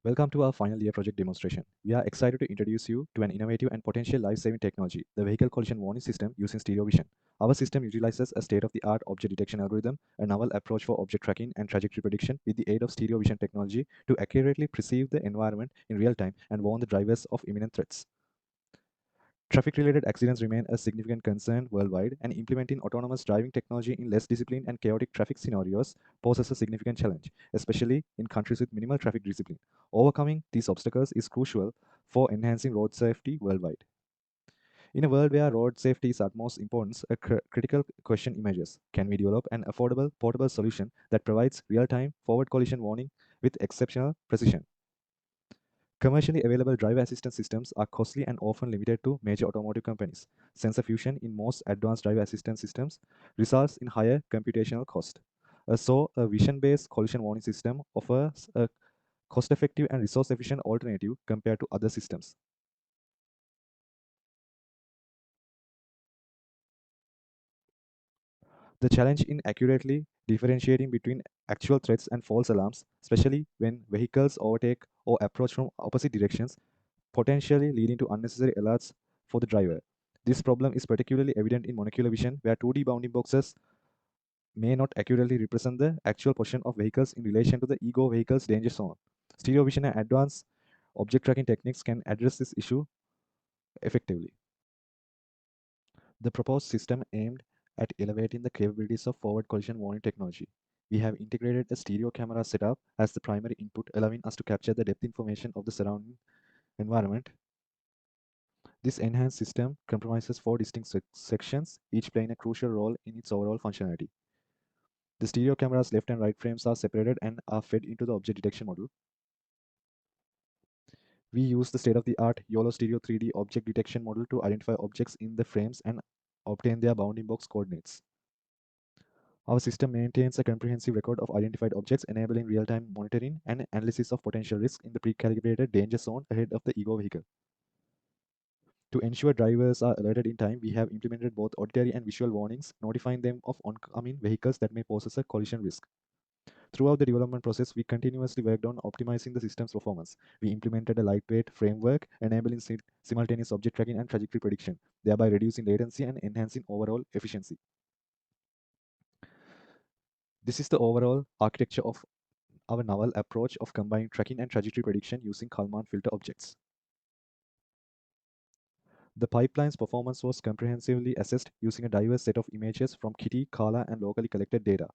Welcome to our final year project demonstration. We are excited to introduce you to an innovative and potential life-saving technology, the Vehicle Collision Warning System using stereo vision. Our system utilizes a state-of-the-art object detection algorithm, a novel approach for object tracking and trajectory prediction with the aid of stereo vision technology to accurately perceive the environment in real time and warn the drivers of imminent threats. Traffic-related accidents remain a significant concern worldwide, and implementing autonomous driving technology in less disciplined and chaotic traffic scenarios poses a significant challenge, especially in countries with minimal traffic discipline. Overcoming these obstacles is crucial for enhancing road safety worldwide. In a world where road safety is utmost importance, a critical question emerges. Can we develop an affordable, portable solution that provides real-time forward collision warning with exceptional precision? Commercially available driver assistance systems are costly and often limited to major automotive companies. Sensor fusion in most advanced driver assistance systems results in higher computational cost. A vision-based collision warning system offers a cost-effective and resource-efficient alternative compared to other systems. The challenge in accurately differentiating between actual threats and false alarms, especially when vehicles overtake or approach from opposite directions, potentially leading to unnecessary alerts for the driver. This problem is particularly evident in monocular vision, where 2D bounding boxes may not accurately represent the actual position of vehicles in relation to the ego vehicle's danger zone. Stereo vision and advanced object tracking techniques can address this issue effectively. The proposed system aimed at elevating the capabilities of forward collision warning technology. We have integrated a stereo camera setup as the primary input, allowing us to capture the depth information of the surrounding environment. This enhanced system comprises four distinct sections, each playing a crucial role in its overall functionality. The stereo camera's left and right frames are separated and are fed into the object detection module. We use the state-of-the-art YOLO Stereo 3D object detection model to identify objects in the frames and obtain their bounding box coordinates. Our system maintains a comprehensive record of identified objects, enabling real-time monitoring and analysis of potential risks in the pre-calibrated danger zone ahead of the ego vehicle. To ensure drivers are alerted in time, we have implemented both auditory and visual warnings, notifying them of oncoming vehicles that may pose a collision risk. Throughout the development process, we continuously worked on optimizing the system's performance. We implemented a lightweight framework, enabling simultaneous object tracking and trajectory prediction, thereby reducing latency and enhancing overall efficiency. This is the overall architecture of our novel approach of combining tracking and trajectory prediction using Kalman filter objects. The pipeline's performance was comprehensively assessed using a diverse set of images from Kitty, Kala, and locally collected data.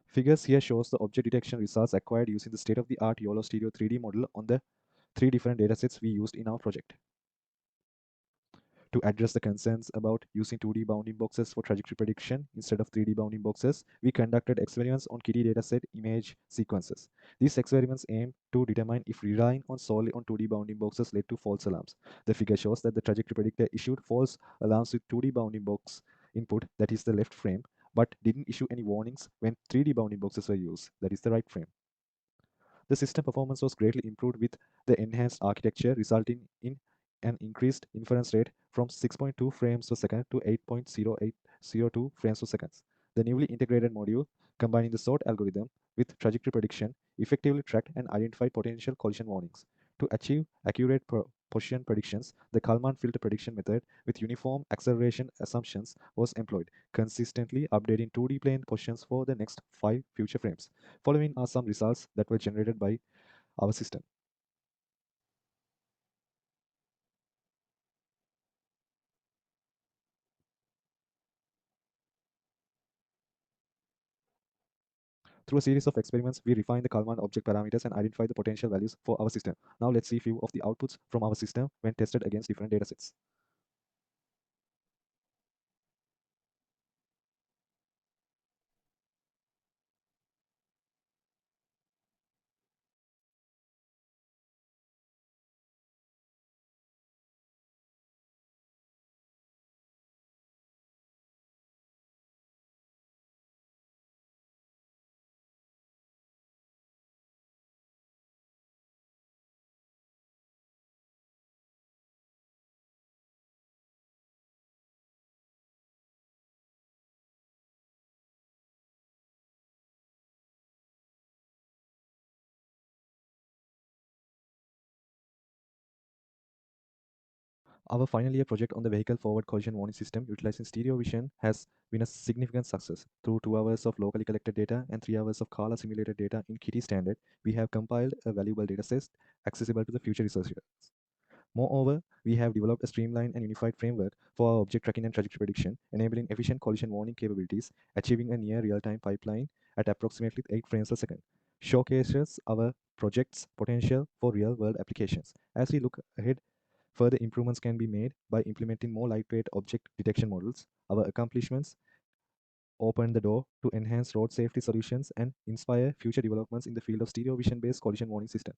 Figures here shows the object detection results acquired using the state-of-the-art YOLO Stereo 3D model on the three different datasets we used in our project. To address the concerns about using 2D bounding boxes for trajectory prediction instead of 3D bounding boxes, we conducted experiments on Kitty dataset image sequences. These experiments aim to determine if relying solely on 2D bounding boxes led to false alarms. The figure shows that the trajectory predictor issued false alarms with 2D bounding box input, that is the left frame, but didn't issue any warnings when 3D bounding boxes were used, that is the right frame. The system performance was greatly improved with the enhanced architecture, resulting in an increased inference rate from 6.2 frames per second to 8.0802 frames per second. The newly integrated module, combining the SORT algorithm with trajectory prediction, effectively tracked and identified potential collision warnings. To achieve accurate position predictions, the Kalman filter prediction method with uniform acceleration assumptions was employed, consistently updating 2D plane positions for the next 5 future frames. Following are some results that were generated by our system. Through a series of experiments, we refined the Kalman object parameters and identified the potential values for our system. Now let's see a few of the outputs from our system when tested against different datasets. Our final year project on the vehicle forward collision warning system utilizing stereo vision has been a significant success. Through 2 hours of locally collected data and 3 hours of Kala simulated data in Kitty standard, we have compiled a valuable dataset accessible to the future researchers. Moreover, we have developed a streamlined and unified framework for our object tracking and trajectory prediction, enabling efficient collision warning capabilities, achieving a near real-time pipeline at approximately 8 frames per second. Showcases our project's potential for real-world applications. As we look ahead, further improvements can be made by implementing more lightweight object detection models. Our accomplishments open the door to enhance road safety solutions and inspire future developments in the field of stereo vision based collision warning systems.